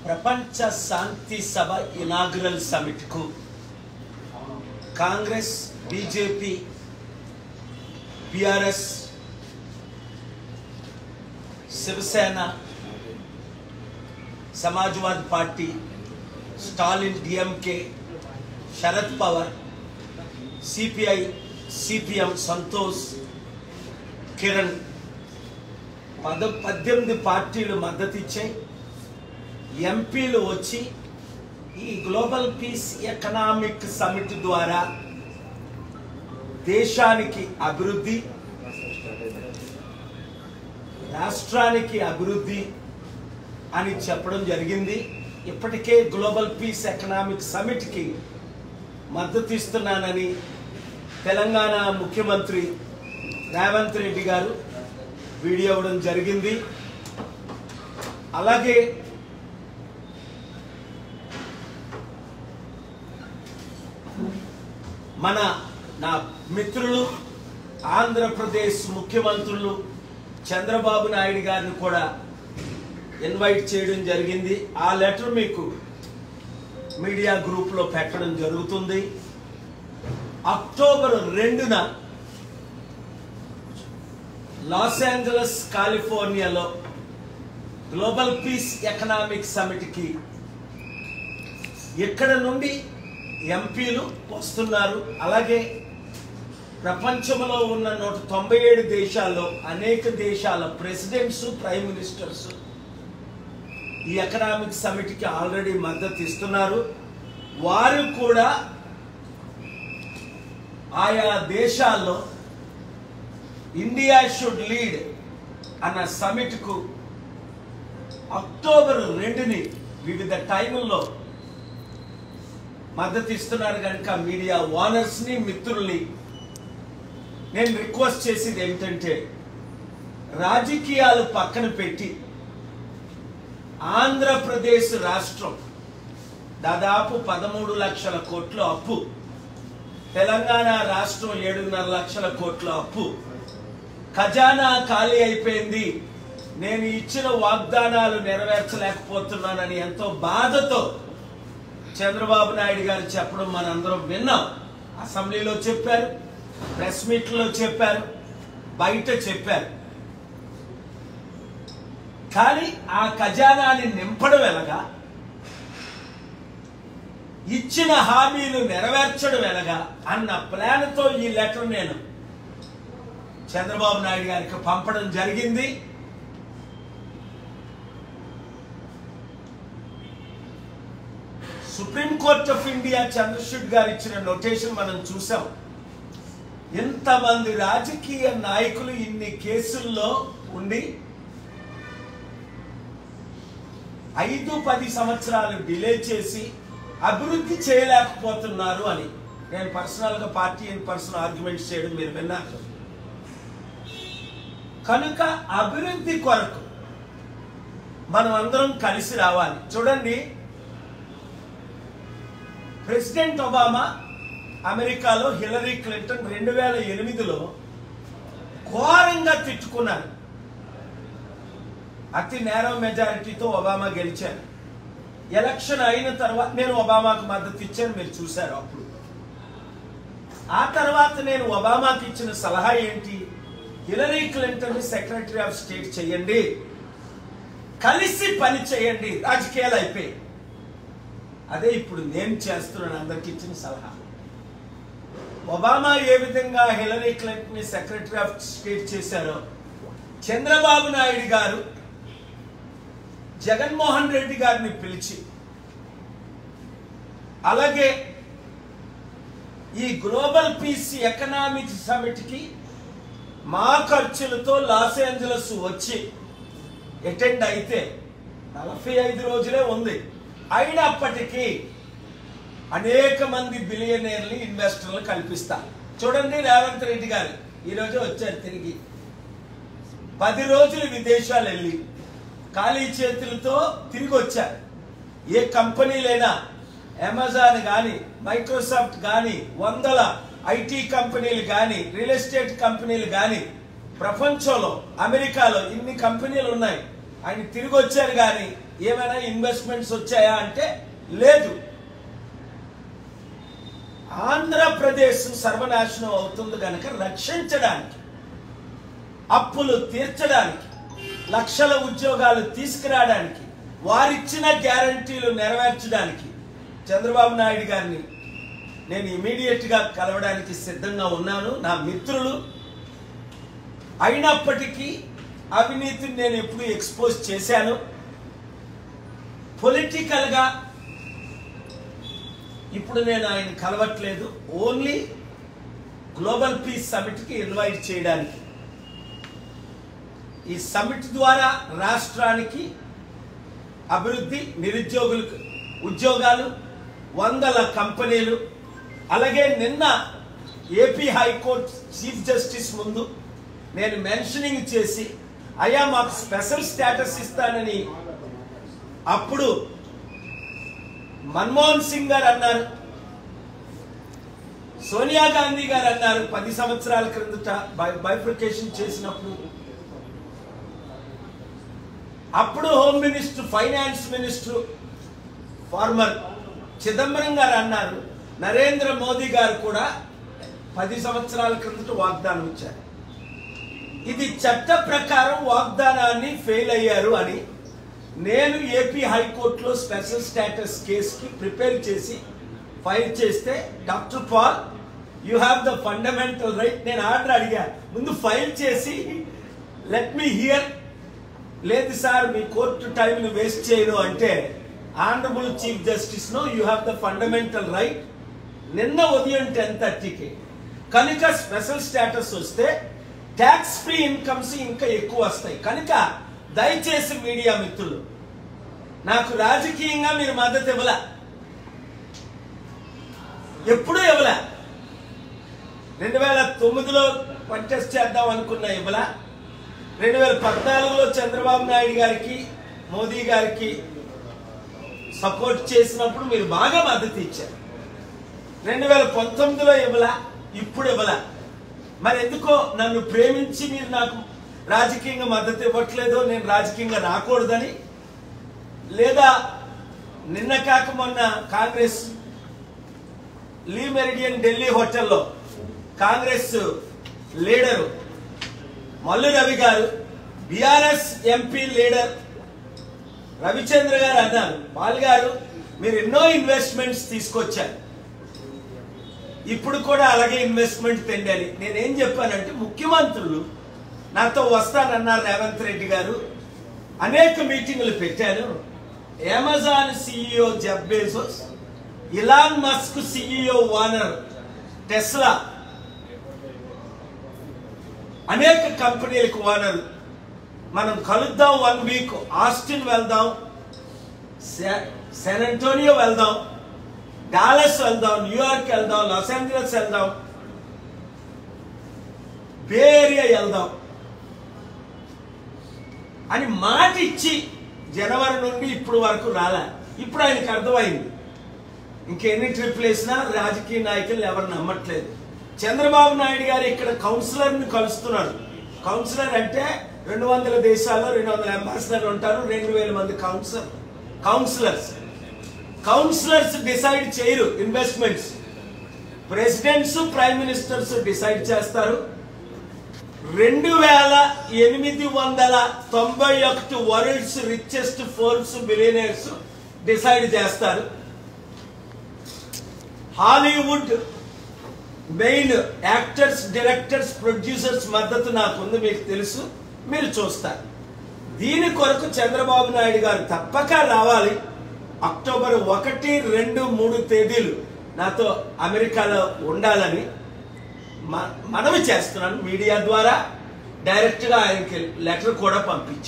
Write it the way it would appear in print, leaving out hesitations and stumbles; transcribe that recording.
ప్రపంచ శాంతి సభ inaugural summit కు Congress, BJP, BRS, Shiv Sena, Samajwadi party, Stalin DMK, Sharad Pawar, CPI, CPM, Santosh, Kiran 18 పార్టీలు మద్దతు ఇచ్చాయి. ఎంపీలు వచ్చి ఈ గ్లోబల్ పీస్ ఎకనామిక్ సమిట్ ద్వారా దేశానికి అభివృద్ధి, రాష్ట్రానికి అభివృద్ధి అని చెప్పడం జరిగింది. ఇప్పటికే గ్లోబల్ పీస్ ఎకనామిక్ సమిట్ కి మద్దతు ఇస్తున్నానని తెలంగాణ ముఖ్యమంత్రి రేవంత్ రెడ్డి గారు వీడియో ఇవ్వడం జరిగింది. అలాగే నా మిత్రులు ఆంధ్రప్రదేశ్ ముఖ్యమంత్రులు చంద్రబాబు నాయుడు గారిని కూడా ఇన్వైట్ చేయడం జరిగింది. ఆ లెటర్ మీకు మీడియా గ్రూప్లో పెట్టడం జరుగుతుంది. అక్టోబర్ 2న లాస్ ఏంజలస్, కాలిఫోర్నియాలో గ్లోబల్ పీస్ ఎకనామిక్ సమిట్ కి ఇక్కడ నుండి ఎంపీలు వస్తున్నారు. అలాగే ప్రపంచంలో ఉన్న 197 దేశాల్లో అనేక దేశాల ప్రెసిడెంట్స్, ప్రైమ్ మినిస్టర్స్ ఈ ఎకనామిక్ సమిట్ కి ఆల్రెడీ మద్దతు ఇస్తున్నారు. వారు కూడా ఆయా దేశాల్లో ఇండియా షుడ్ లీడ్ అన్న సమిట్ కు అక్టోబర్ 2ని వివిధ టైముల్లో మద్దతు ఇస్తున్నారు. కనుక మీడియా ఓనర్స్ ని, మిత్రుల్ని నేను రిక్వెస్ట్ చేసేది ఏమిటంటే, రాజకీయాలు పక్కన పెట్టి ఆంధ్రప్రదేశ్ రాష్ట్రం దాదాపు 13 లక్షల కోట్ల అప్పు, తెలంగాణ రాష్ట్రం 7.5 లక్షల కోట్ల అప్పు, ఖజానా ఖాళీ అయిపోయింది, నేను ఇచ్చిన వాగ్దానాలు నెరవేర్చలేకపోతున్నానని ఎంతో బాధతో చంద్రబాబు నాయుడు గారు చెప్పడం మనందరం విన్నాం. అసెంబ్లీలో చెప్పారు, ప్రెస్ మీట్లో చెప్పారు, బయట చెప్పారు. కానీ ఆ ఖజానాని నింపడం ఎలాగా, ఇచ్చిన హామీలు నెరవేర్చడం ఎలాగా అన్న ప్లాన్తో ఈ లెటర్ నేను చంద్రబాబు నాయుడు గారికి పంపడం జరిగింది. సుప్రీంకోర్టు ఆఫ్ ఇండియా చంద్రశూడ్ గారు ఇచ్చిన నోటేషన్ మనం చూసాం. ఎంతమంది రాజకీయ నాయకులు ఇన్ని కేసుల్లో ఉండి 5-10 సంవత్సరాలు డిలే చేసి అభివృద్ధి చేయలేకపోతున్నారు అని నేను పర్సనల్ గా పార్టీ అండ్ పర్సనల్ ఆర్గ్యుమెంట్స్ చేయడం మీరు విన్నారు. కనుక అభివృద్ధి కొరకు మనం అందరం కలిసి రావాలి. చూడండి, ప్రెసిడెంట్ ఒబామా అమెరికాలో హిలరీ క్లింటన్ 2008లో ఘోరంగా తిట్టుకున్నారు. అతి నేరో మెజారిటీతో ఒబామా గెలిచారు. ఎలక్షన్ అయిన తర్వాత నేను ఒబామాకు మద్దతు ఇచ్చాను, మీరు చూశారు. అప్పుడు ఆ తర్వాత నేను ఒబామాకి ఇచ్చిన సలహా ఏంటి, హిలరీ క్లింటన్ ని సెక్రటరీ ఆఫ్ స్టేట్ చేయండి, కలిసి పని చేయండి, రాజకీయాలు అయిపోయి. అదే ఇప్పుడు నేను చేస్తున్నాను, అందరికి ఇచ్చిన సలహా. ఒబామా ఏ విధంగా హిలరీ క్లింటన్ ని సెక్రటరీ ఆఫ్ స్టేట్ చేశారో, చంద్రబాబు నాయుడు గారు జగన్మోహన్ రెడ్డి గారిని పిలిచి, అలాగే ఈ గ్లోబల్ పీస్ ఎకనామిక్ సమిట్ కి మా ఖర్చులతో లాస్ ఏంజలస్ వచ్చి అటెండ్ అయితే 45 రోజులే ఉంది. అయినప్పటికీ అనేక మంది బిలియనీర్లు, ఇన్వెస్టర్లు కల్పిస్తారు. చూడండి, రేవంత్ రెడ్డి గారు ఈరోజు వచ్చారు, తిరిగి 10 రోజులు విదేశాలు వెళ్ళి ఖాళీ చేతులతో తిరిగి వచ్చారు. ఏ కంపెనీలైనా, అమెజాన్ కానీ, మైక్రోసాఫ్ట్ కానీ, 100 ఐటీ కంపెనీలు కానీ, రియల్ ఎస్టేట్ కంపెనీలు కానీ, ప్రపంచంలో అమెరికాలో ఇన్ని కంపెనీలు ఉన్నాయి. ఆయన తిరిగి వచ్చారు కానీ ఏమైనా ఇన్వెస్ట్మెంట్స్ వచ్చాయా అంటే లేదు. ఆంధ్రప్రదేశ్ సర్వనాశనం అవుతుంది కనుక రక్షించడానికి, అప్పులు తీర్చడానికి, లక్షల ఉద్యోగాలు తీసుకురావడానికి, వారిచ్చిన గ్యారంటీలు నెరవేర్చడానికి చంద్రబాబు నాయుడు గారిని నేను ఇమీడియట్ గా కలవడానికి సిద్ధంగా ఉన్నాను. నా మిత్రులు అయినప్పటికీ అవినీతిని నేను ఎప్పుడు ఎక్స్పోజ్ చేశాను. పొలిటికల్ గా ఇప్పుడు నేను ఆయన కలవట్లేదు. ఓన్లీ గ్లోబల్ పీస్ సమిట్ కి ఇన్వైట్ చేయడానికి. ఈ సమిట్ ద్వారా రాష్ట్రానికి అభివృద్ధి, నిరుద్యోగులకు ఉద్యోగాలు, వందల కంపెనీలు. అలాగే నిన్న ఏపీ హైకోర్టు చీఫ్ జస్టిస్ ముందు నేను మెన్షనింగ్ చేసి అయ్యా మాకు స్పెషల్ స్టేటస్ ఇస్తానని అప్పుడు మన్మోహన్ సింగ్ గారు అన్నారు, సోనియా గాంధీ గారు అన్నారు 10 సంవత్సరాల క్రిందట బైఫర్కేషన్ చేసినప్పుడు. అప్పుడు home minister, finance minister former Chidambaram garu అన్నారు. నరేంద్ర మోదీ గారు కూడా 10 సంవత్సరాల క్రిందట వాగ్దానం ఇచ్చారు. ఇది చట్ట ప్రకారం వాగ్దానాన్ని ఫెయిల్ అయ్యారు అని నేను ఏపీ హైకోర్టులో స్పెషల్ స్టేటస్ కేసుకి ప్రిపేర్ చేసి ఫైల్ చేస్తే, doctor Paul you have the fundamental right, నేను ఆర్డర్ అడిగా ముందు ఫైల్ చేసి లెట్ మీ హియర్. లేదు సార్ మీ కోర్టు టైంని వేస్ట్ చేయను అంటే, honourable chief justice no you have the fundamental right. నిన్న ఉదయం 10:30కి కనుక స్పెషల్ స్టేటస్ వస్తే ట్యాక్స్ ఫ్రీ ఇన్కమ్స్ ఇంకా ఎక్కువ వస్తాయి. కనుక దయచేసి మీడియా మిత్రులు, నాకు రాజకీయంగా మీరు మద్దతు ఇవ్వలే, ఎప్పుడూ ఇవ్వలే. 2009లో కంటెస్ట్ చేద్దాం అనుకున్న ఇవ్వలే. 2014లో చంద్రబాబు నాయుడు గారికి, మోదీ గారికి సపోర్ట్ చేసినప్పుడు మీరు బాగా మద్దతు ఇచ్చారు. 2019లో ఇవ్వలా, ఇప్పుడు ఇవ్వలా. మరి ఎందుకో నన్ను ప్రేమించి మీరు నాకు రాజకీయంగా మద్దతు ఇవ్వట్లేదో, నేను రాజకీయంగా రాకూడదని, లేదా నిన్న కాక మొన్న కాంగ్రెస్ లీ మెరిడియన్ ఢిల్లీ హోటల్లో కాంగ్రెస్ లీడరు మల్లు రవి గారు, బీఆర్ఎస్ ఎంపీ లీడర్ రవిచంద్ర గారు అన్నారు, పాల్ గారు మీరు ఎన్నో ఇన్వెస్ట్మెంట్స్ తీసుకొచ్చారు, ఇప్పుడు కూడా అలాగే ఇన్వెస్ట్మెంట్ తెండి. నేనేం చెప్పానంటే, ముఖ్యమంత్రులు నాతో వస్తానన్నారు రేవంత్ రెడ్డి గారు, అనేక మీటింగులు పెట్టాను. Amazon CEO Jeff Bezos, Elon Musk CEO Warner, Tesla, అనేక కంపెనీలకు ఓనర్. మనం కలుద్దాం, 1 వీక్ ఆస్టిన్ వెళ్దాం, శాన్ అంటోనియో వెళ్దాం, డాలస్ వెళ్దాం, న్యూయార్క్ వెళ్దాం, లాస్ ఏంజలస్ వెళ్దాం, బే ఏరియా వెళ్దాం అని మాట ఇచ్చి జనవరి నుండి ఇప్పుడు వరకు రాలే. ఇప్పుడు ఆయనకు అర్థమైంది ఇంకెన్ని ట్రిప్లు వేసినా రాజకీయ నాయకులు ఎవరు నమ్మట్లేదు. చంద్రబాబు నాయుడు గారు ఇక్కడ కౌన్సిలర్ని కలుస్తున్నాడు. కౌన్సిలర్ అంటే 200 దేశాల్లో 200 అంబాసిడర్లు ఉంటారు, 2000 మంది కౌన్సిలర్స్ డిసైడ్ చేయరు investments. Presidents, prime ministers decide చేస్తారు. 2891 world's richest Forbes billionaires decide చేస్తారు. Hollywood main actors, directors, producers మద్దతు నాకుంది, మీకు తెలుసు, మీరు చూస్తారు. దీని కొరకు చంద్రబాబు నాయుడు గారు తప్పక రావాలి. అక్టోబర్ 1, 2, 3 తేదీలు నాతో అమెరికాలో ఉండాలని మనవి చేస్తున్నాను. మీడియా ద్వారా డైరెక్ట్ గా ఆయనకి లెటర్ కూడా పంపించాను.